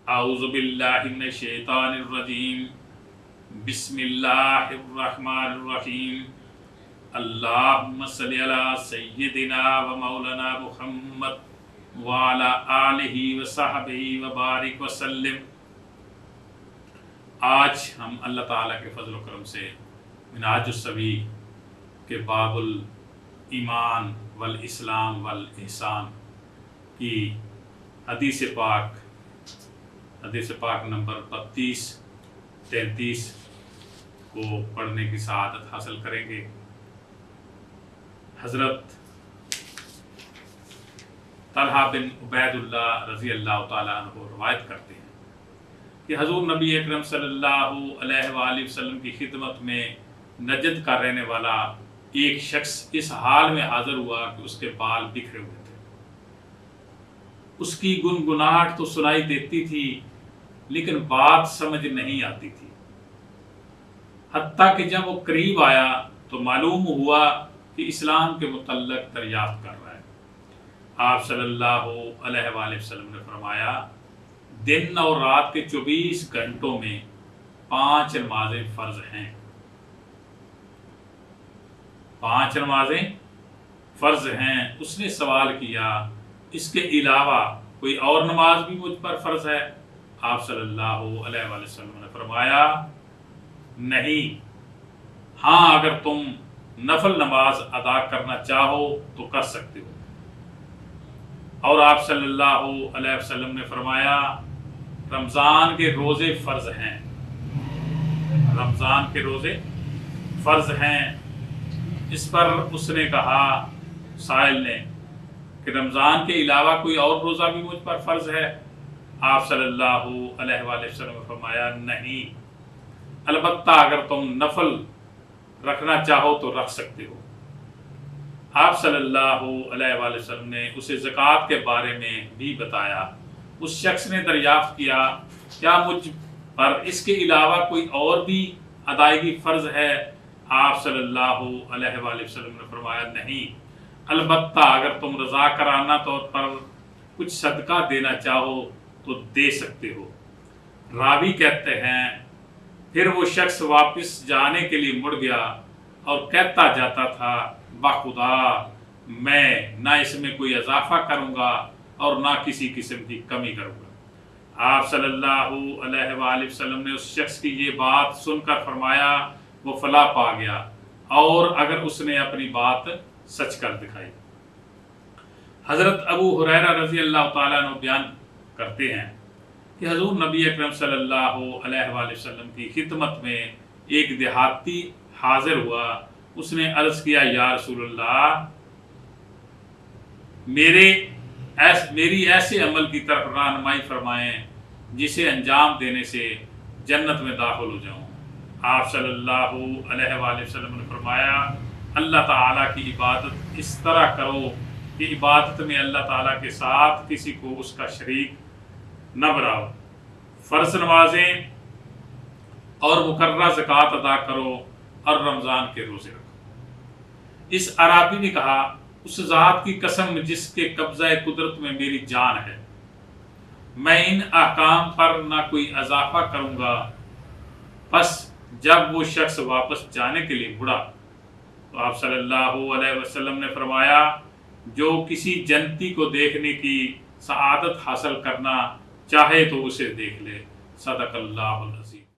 اعوذ باللہ من الشیطان الرجیم بسم اللہ الرحمن الرحیم اللہم صلی علی سیدنا و مولانا محمد وعلی آلہ وصحبہ وبارک وسلم۔ آج ہم اللہ تعالیٰ کے فضل و کرم سے منہاج السوی کے باب الایمان والاسلام والاحسان کی حدیث پاک نمبر 32-33 کو پڑھنے کی سعادت حاصل کریں گے۔ حضرت طلحہ بن عبید اللہ رضی اللہ تعالیٰ عنہ روایت کرتے ہیں کہ حضور نبی اکرم صلی اللہ علیہ وآلہ وسلم کی خدمت میں نجد کا رہنے والا ایک شخص اس حال میں حاضر ہوا کہ اس کے بال بکھرے ہوئے تھے۔ اس کی گنگناہٹ تو سنائی دیتی تھی لیکن بات سمجھ نہیں آتی تھی، حتیٰ کہ جب وہ قریب آیا تو معلوم ہوا کہ اسلام کے متعلق دریافت کر رہا ہے۔ آپ صلی اللہ علیہ وآلہ وسلم نے فرمایا، دن اور رات کے 24 گھنٹوں میں 5 نمازیں فرض ہیں۔ 5 نمازیں فرض ہیں۔ اس نے سوال کیا، اس کے علاوہ کوئی اور نماز بھی مجھ پر فرض ہے؟ آپ صلی اللہ علیہ وآلہ وسلم نے فرمایا، نہیں، ہاں اگر تم نفل نماز ادا کرنا چاہو تو کر سکتے ہو۔ اور آپ صلی اللہ علیہ وسلم نے فرمایا، رمضان کے روزے فرض ہیں۔ رمضان کے روزے فرض ہیں۔ اس پر اس نے کہا، سائل نے، کہ رمضان کے علاوہ کوئی اور روزہ بھی مجھ پر فرض ہے؟ آپ صلی اللہ علیہ وآلہ وسلم نے فرمایا، نہیں، البتہ اگر تم نفل رکھنا چاہو تو رکھ سکتے ہو۔ آپ صلی اللہ علیہ وآلہ وسلم نے اسے زکوٰۃ کے بارے میں بھی بتایا۔ اس شخص نے دریافت کیا، کیا مجھ پر اس کے علاوہ کوئی اور بھی ادائیگی فرض ہے؟ آپ صلی اللہ علیہ وآلہ وسلم نے فرمایا، نہیں، البتہ اگر تم رضاکارانہ طور پر کچھ صدقہ دینا چاہو تو دے سکتے ہو۔ راوی کہتے ہیں، پھر وہ شخص واپس جانے کے لیے مڑ گیا اور کہتا جاتا تھا، بخدا میں نہ اس میں کوئی اضافہ کروں گا اور نہ کسی قسم کی کمی کروں گا۔ آپ صلی اللہ علیہ وآلہ وسلم نے اس شخص کی یہ بات سن کر فرمایا، وہ فلاح پا گیا، اور اگر اس نے اپنی بات سچ کر دکھائی۔ حضرت ابو ہریرہ رضی اللہ تعالیٰ عنہ بیان کرتے ہیں کہ حضور نبی اکرم صلی اللہ علیہ وآلہ وسلم کی خدمت میں ایک دیہاتی حاضر ہوا۔ اس نے عرض کیا، یا رسول اللہ، میری ایسے عمل کی طرف رہنمائی فرمائیں جسے انجام دینے سے جنت میں داخل ہو جاؤں۔ آپ صلی اللہ علیہ وآلہ وسلم نے فرمایا، اللہ تعالیٰ کی عبادت اس طرح کرو کہ عبادت میں اللہ تعالیٰ کے ساتھ کسی کو اس کا شریک نہ بناؤ۔ فرض نمازیں اور مقررہ زکوٰۃ ادا کرو اور رمضان کے روزے رکھو۔ اس عرابی نے کہا، اس ذات کی قسم جس کے قبضہ قدرت میں میری جان ہے، میں ان احکام پر نہ کوئی اضافہ کروں گا۔ پس جب وہ شخص واپس جانے کے لیے مڑا تو آپ صلی اللہ علیہ وسلم نے فرمایا، جو کسی جنتی کو دیکھنے کی سعادت حاصل کرنا چاہے تو اسے دیکھ لے۔ صدق اللہ العظیم۔